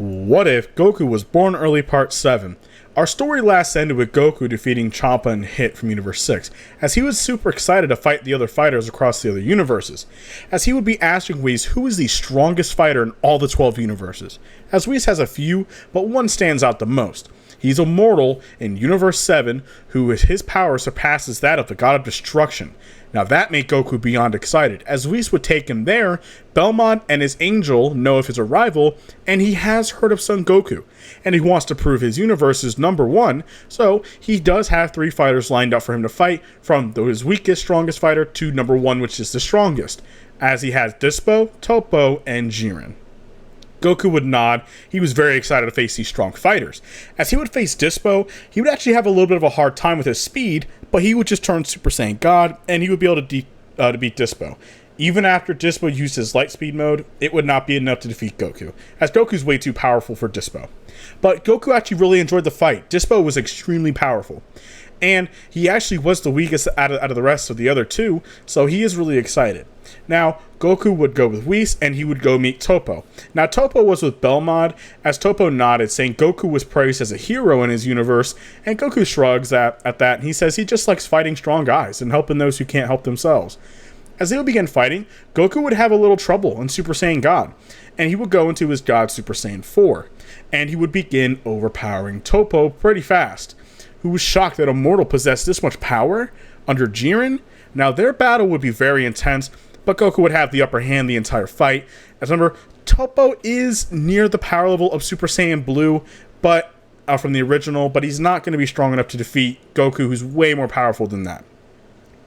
What if Goku was born early part 7? Our story last ended with Goku defeating Champa and Hit from Universe 6, as he was super excited to fight the other fighters across the other universes, as he would be asking Whis who is the strongest fighter in all the 12 universes, as Whis has a few, but one stands out the most. He's a mortal in Universe 7, his power surpasses that of the God of Destruction. Now that made Goku beyond excited, as Whis would take him there. Belmont and his angel know of his arrival, and he has heard of Son Goku, and he wants to prove his universe is number one, so he does have 3 fighters lined up for him to fight, from his weakest, strongest fighter to number 1, which is the strongest, as he has Dispo, Toppo, and Jiren. Goku would nod. He was very excited to face these strong fighters. As he would face Dispo, he would actually have a little bit of a hard time with his speed, but he would just turn Super Saiyan God, and he would be able to beat Dispo. Even after Dispo used his light speed mode, it would not be enough to defeat Goku, as Goku's way too powerful for Dispo. But Goku actually really enjoyed the fight. Dispo was extremely powerful, and he actually was the weakest out of the rest of the other 2, so he is really excited. Now, Goku would go with Whis, and he would go meet Toppo. Now, Toppo was with Belmont, as Toppo nodded, saying Goku was praised as a hero in his universe, and Goku shrugs at that, and he says he just likes fighting strong guys and helping those who can't help themselves. As they would begin fighting, Goku would have a little trouble in Super Saiyan God, and he would go into his God Super Saiyan 4, and he would begin overpowering Toppo pretty fast, who was shocked that a mortal possessed this much power under Jiren. Now, their battle would be very intense, but Goku would have the upper hand the entire fight. As remember, Toppo is near the power level of Super Saiyan Blue, but from the original, but he's not going to be strong enough to defeat Goku, who's way more powerful than that.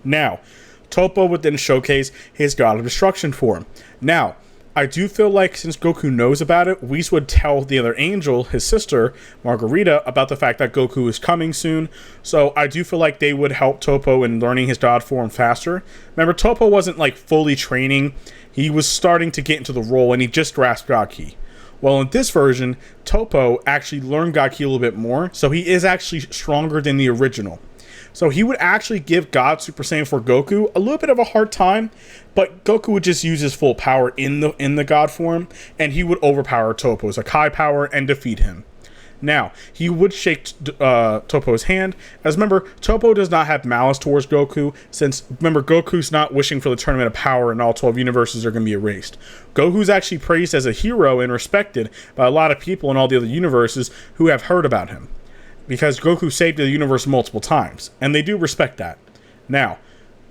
Now, Toppo would then showcase his God of Destruction form. Now, I do feel like since Goku knows about it, Whis would tell the other angel, his sister, Margarita, about the fact that Goku is coming soon. So I do feel like they would help Toppo in learning his God form faster. Remember, Toppo wasn't like fully training. He was starting to get into the role, and he just grasped God Ki. Well, in this version, Toppo actually learned God Ki a little bit more, so he is actually stronger than the original. So he would actually give God Super Saiyan 4 Goku a little bit of a hard time, but Goku would just use his full power in the God form, and he would overpower Toppo's Akai power and defeat him. Now, he would shake Toppo's hand, as remember, Toppo does not have malice towards Goku, since, remember, Goku's not wishing for the Tournament of Power and all 12 universes are going to be erased. Goku's actually praised as a hero and respected by a lot of people in all the other universes who have heard about him, because Goku saved the universe multiple times, and they do respect that. Now,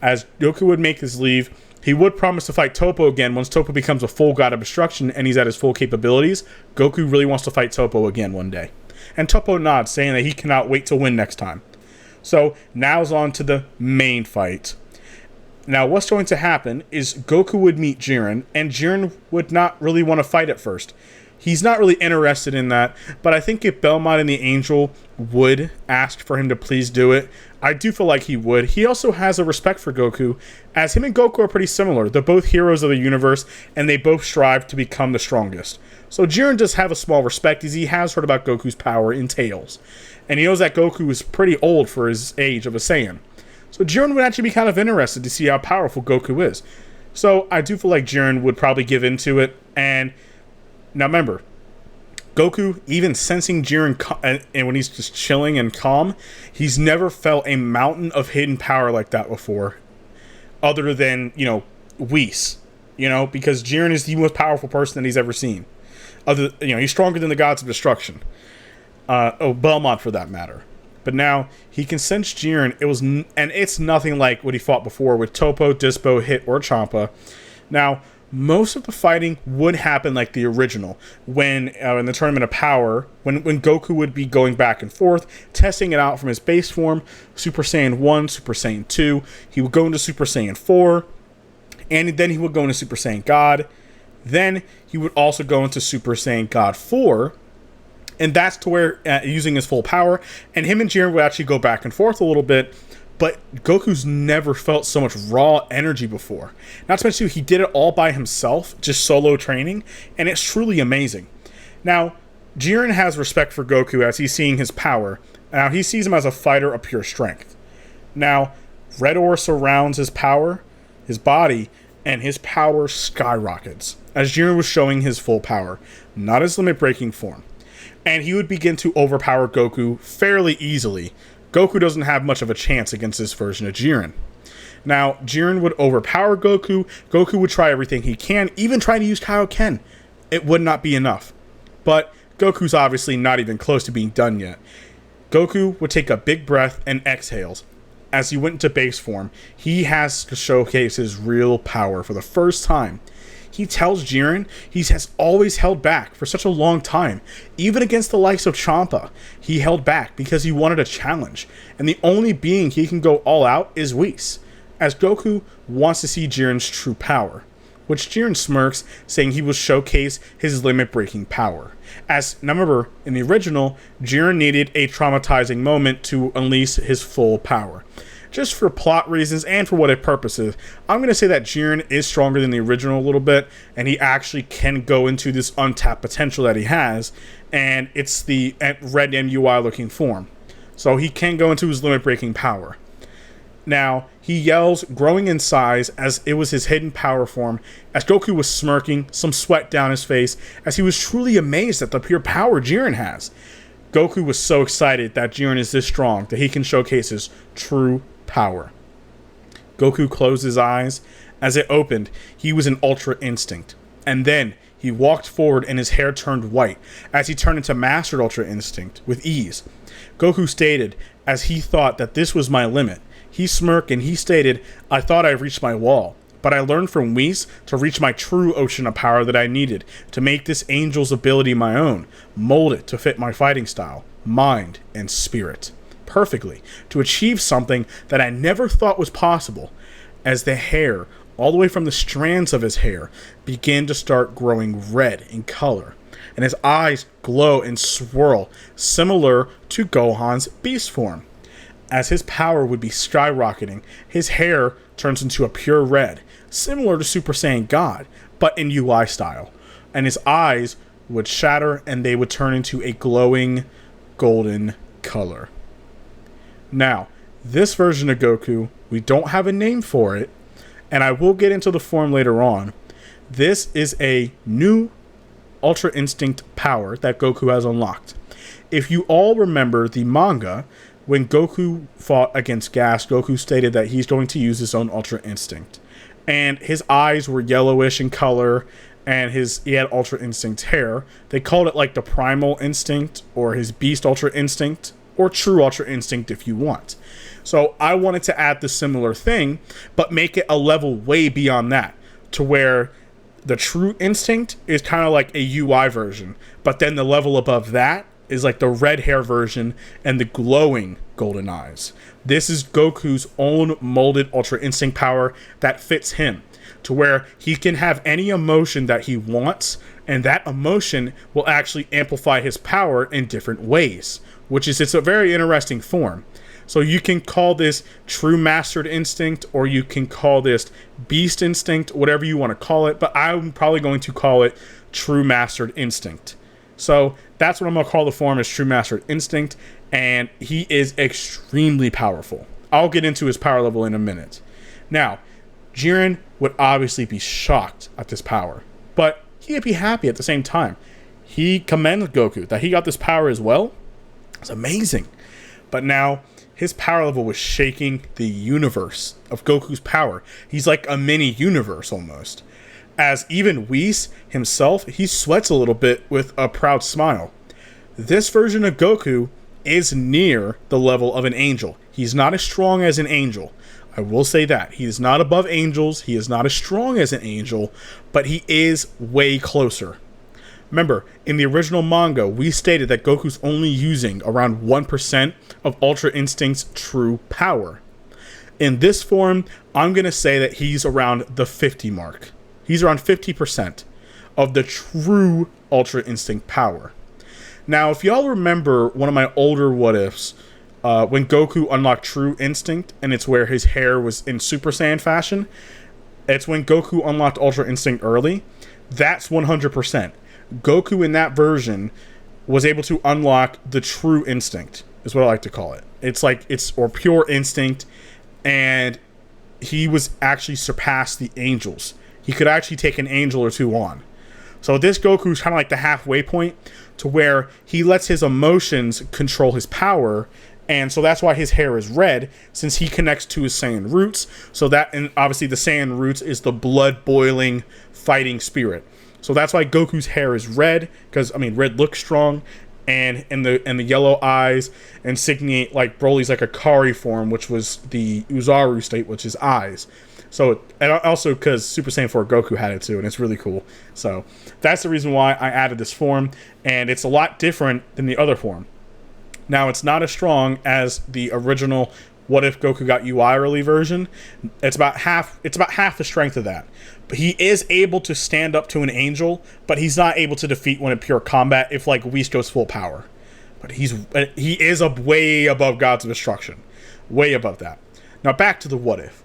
as Goku would make his leave, he would promise to fight Toppo again once Toppo becomes a full God of Destruction and he's at his full capabilities. Goku really wants to fight Toppo again one day. And Toppo nods, saying that he cannot wait to win next time. So, now's on to the main fight. Now, what's going to happen is Goku would meet Jiren, and Jiren would not really want to fight at first. He's not really interested in that, but I think if Belmont and the Angel would ask for him to please do it, I do feel like he would. He also has a respect for Goku, as him and Goku are pretty similar. They're both heroes of the universe, and they both strive to become the strongest. So Jiren does have a small respect, as he has heard about Goku's power in Tales, and he knows that Goku is pretty old for his age of a Saiyan. So Jiren would actually be kind of interested to see how powerful Goku is. So I do feel like Jiren would probably give into it, and now remember, Goku, even sensing Jiren, and when he's just chilling and calm, he's never felt a mountain of hidden power like that before, other than, Whis, because Jiren is the most powerful person that he's ever seen. He's stronger than the gods of destruction. Belmont for that matter. But now, he can sense Jiren, and it's nothing like what he fought before with Toppo, Dispo, Hit, or Champa. Now, most of the fighting would happen like the original, when in the Tournament of Power, when Goku would be going back and forth, testing it out from his base form, Super Saiyan 1, Super Saiyan 2, he would go into Super Saiyan 4, and then he would go into Super Saiyan God, then he would also go into Super Saiyan God 4, and that's to where, using his full power, and him and Jiren would actually go back and forth a little bit. But Goku's never felt so much raw energy before. Not to mention, he did it all by himself, just solo training, and it's truly amazing. Now, Jiren has respect for Goku as he's seeing his power. Now, he sees him as a fighter of pure strength. Now, red ore surrounds his power, his body, and his power skyrockets, as Jiren was showing his full power. not his limit-breaking form. And he would begin to overpower Goku fairly easily. Goku doesn't have much of a chance against this version of Jiren. Now, Jiren would overpower Goku. Goku would try everything he can, even try to use Kaioken. It would not be enough. But Goku's obviously not even close to being done yet. Goku would take a big breath and exhales. As he went into base form, he has to showcase his real power for the first time. He tells Jiren he has always held back for such a long time. Even against the likes of Champa, he held back because he wanted a challenge. And the only being he can go all out is Whis, as Goku wants to see Jiren's true power, which Jiren smirks, saying he will showcase his limit-breaking power. As, remember, in the original, Jiren needed a traumatizing moment to unleash his full power. Just for plot reasons and for what it purposes, I'm going to say that Jiren is stronger than the original a little bit, and he actually can go into this untapped potential that he has, and it's the red MUI looking form. So he can go into his limit-breaking power. Now, he yells, growing in size, as it was his hidden power form, as Goku was smirking, some sweat down his face, as he was truly amazed at the pure power Jiren has. Goku was so excited that Jiren is this strong that he can showcase his true power. Goku closed his eyes. As it opened, he was in Ultra Instinct. And then, he walked forward and his hair turned white, as he turned into Mastered Ultra Instinct, with ease. Goku stated, as he thought that this was my limit. He smirked and he stated, I thought I reached my wall, but I learned from Whis to reach my true ocean of power that I needed, to make this angel's ability my own, mold it to fit my fighting style, mind, and spirit perfectly, to achieve something that I never thought was possible, as the hair, all the way from the strands of his hair, began to start growing red in color, and his eyes glow and swirl, similar to Gohan's beast form. As his power would be skyrocketing, his hair turns into a pure red, similar to Super Saiyan God, but in UI style. And his eyes would shatter and they would turn into a glowing golden color. Now, this version of Goku, we don't have a name for it, and I will get into the form later on. This is a new Ultra Instinct power that Goku has unlocked. If you all remember the manga, when Goku fought against Gas, Goku stated that he's going to use his own Ultra Instinct. And his eyes were yellowish in color, and he had Ultra Instinct hair. They called it like the Primal Instinct, or his Beast Ultra Instinct, or True Ultra Instinct if you want. So I wanted to add the similar thing, but make it a level way beyond that, to where the True Instinct is kind of like a UI version, but then the level above that is like the red hair version and the glowing golden eyes. This is Goku's own molded Ultra Instinct power that fits him, to where he can have any emotion that he wants, and that emotion will actually amplify his power in different ways, it's a very interesting form. So you can call this True Mastered Instinct, or you can call this Beast Instinct, whatever you want to call it, but I'm probably going to call it True Mastered Instinct. So that's what I'm going to call the form, is True Mastered Instinct, and he is extremely powerful. I'll get into his power level in a minute. Now, Jiren would obviously be shocked at this power, but he'd be happy at the same time. He commends Goku that he got this power as well. It's amazing. But now, his power level was shaking the universe of Goku's power. He's like a mini universe almost. As even Whis himself, he sweats a little bit with a proud smile. This version of Goku is near the level of an angel. He's not as strong as an angel. I will say that. He is not above angels. He is not as strong as an angel, but he is way closer. Remember, in the original manga, we stated that Goku's only using around 1% of Ultra Instinct's true power. In this form, I'm going to say that he's around the 50 mark. He's around 50% of the true Ultra Instinct power. Now, if y'all remember one of my older what-ifs, when Goku unlocked True Instinct, and it's where his hair was in Super Saiyan fashion, it's when Goku unlocked Ultra Instinct early. That's 100%. Goku in that version was able to unlock the True Instinct, is what I like to call it. Or pure instinct, and he was actually surpassed the angels. He could actually take an angel or two on. So this Goku's kind of like the halfway point to where he lets his emotions control his power. And so that's why his hair is red, since he connects to his Saiyan roots. So that, and obviously the Saiyan roots is the blood boiling fighting spirit. So that's why Goku's hair is red, because I mean red looks strong, and the yellow eyes insignate like Broly's like a Kari form, which was the Uzaru state, which is eyes. So, and also because Super Saiyan 4 Goku had it too, and it's really cool. So that's the reason why I added this form, and it's a lot different than the other form. Now, it's not as strong as the original What If Goku Got UI early version. It's about half the strength of that. But he is able to stand up to an angel, but he's not able to defeat one in pure combat if like Whis goes full power. But he is up way above Gods of Destruction. Way above that. Now back to the What If.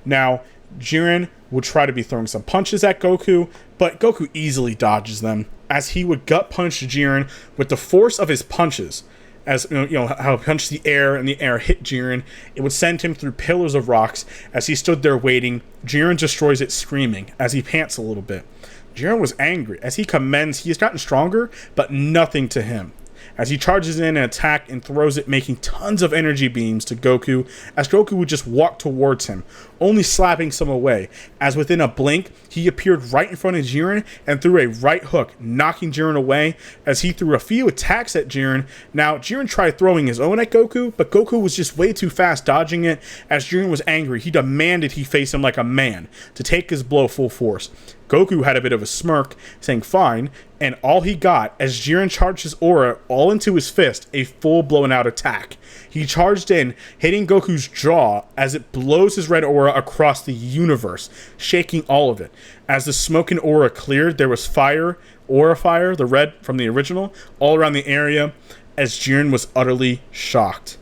Now, Jiren would try to be throwing some punches at Goku, but Goku easily dodges them, as he would gut punch Jiren with the force of his punches. As you know how he punched the air and the air hit Jiren, it would send him through pillars of rocks. As he stood there waiting, Jiren destroys it screaming as he pants a little bit. Jiren was angry. As he commends, he has gotten stronger, but nothing to him. As he charges in and attack and throws it, making tons of energy beams to Goku, as Goku would just walk towards him, only slapping some away, as within a blink, he appeared right in front of Jiren and threw a right hook, knocking Jiren away, as he threw a few attacks at Jiren. Now, Jiren tried throwing his own at Goku, but Goku was just way too fast dodging it. As Jiren was angry, he demanded he face him like a man, to take his blow full force. Goku had a bit of a smirk, saying fine, and all he got, as Jiren charged his aura all into his fist, a full blown out attack. He charged in, hitting Goku's jaw as it blows his red aura across the universe, shaking all of it. As the smoke and aura cleared, there was fire, aura fire, the red from the original, all around the area, as Jiren was utterly shocked.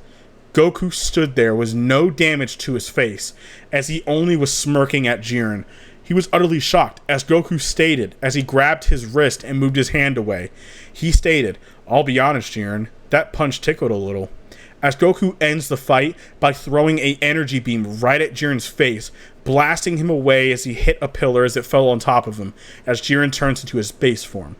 Goku stood there with no damage to his face, as he only was smirking at Jiren. He was utterly shocked, as Goku stated, as he grabbed his wrist and moved his hand away. He stated, "I'll be honest, Jiren, that punch tickled a little." As Goku ends the fight by throwing an energy beam right at Jiren's face, blasting him away as he hit a pillar as it fell on top of him, as Jiren turns into his base form.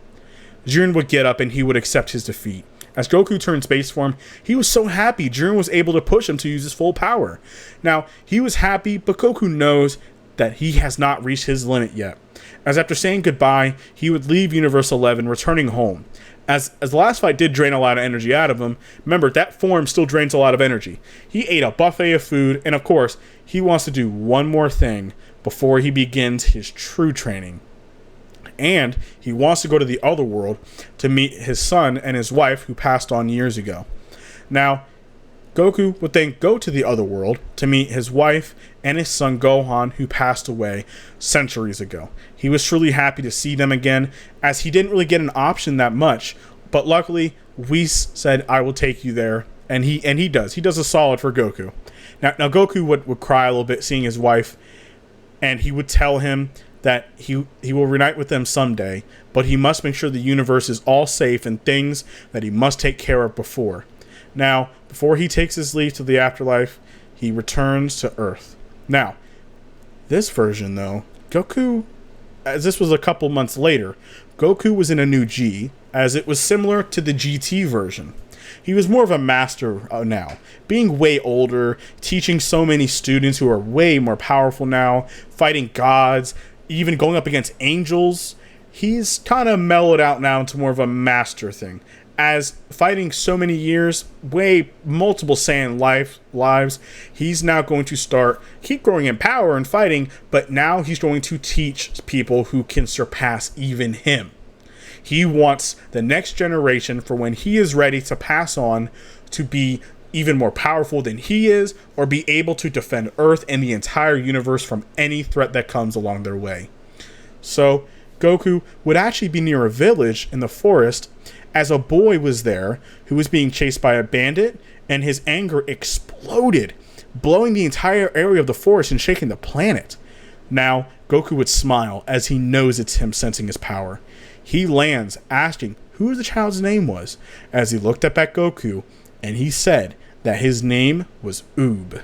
Jiren would get up and he would accept his defeat. As Goku turns base form, he was so happy Jiren was able to push him to use his full power. Now, he was happy, but Goku knows that he has not reached his limit yet. As after saying goodbye, he would leave Universe 11, returning home. As the last fight did drain a lot of energy out of him, remember, that form still drains a lot of energy. He ate a buffet of food, and of course, he wants to do one more thing before he begins his true training. And he wants to go to the Otherworld to meet his son and his wife who passed on years ago. Now, Goku would then go to the Otherworld to meet his wife and his son Gohan, who passed away centuries ago. He was truly happy to see them again, as he didn't really get an option that much, but luckily Whis said, "I will take you there," and he does a solid for Goku. Now Goku would cry a little bit seeing his wife, and he would tell him that he will reunite with them someday, but he must make sure the universe is all safe and things that he must take care of before. Now, before he takes his leave to the afterlife, he returns to Earth. Now, this version, though, Goku, as this was a couple months later, Goku was in a new G, as it was similar to the GT version. He was more of a master now, being way older, teaching so many students who are way more powerful now, fighting gods, even going up against angels. He's kind of mellowed out now into more of a master thing, as fighting so many years, multiple Saiyan lives, he's now going to keep growing in power and fighting, but now he's going to teach people who can surpass even him. He wants the next generation, for when he is ready to pass on, to be even more powerful than he is, or be able to defend Earth and the entire universe from any threat that comes along their way. So, Goku would actually be near a village in the forest, as a boy was there who was being chased by a bandit, and his anger exploded, blowing the entire area of the forest and shaking the planet. Now, Goku would smile, as he knows it's him sensing his power. He lands, asking who the child's name was, as he looked up at Goku, and he said that his name was Oob.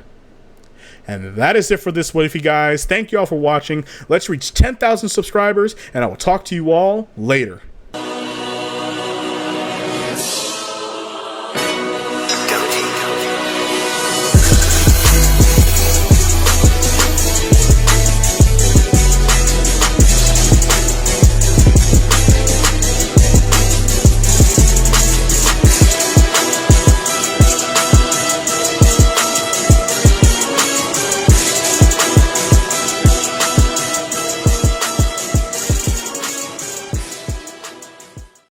And that is it for this What If, you guys. Thank you all for watching. Let's reach 10,000 subscribers, and I will talk to you all later.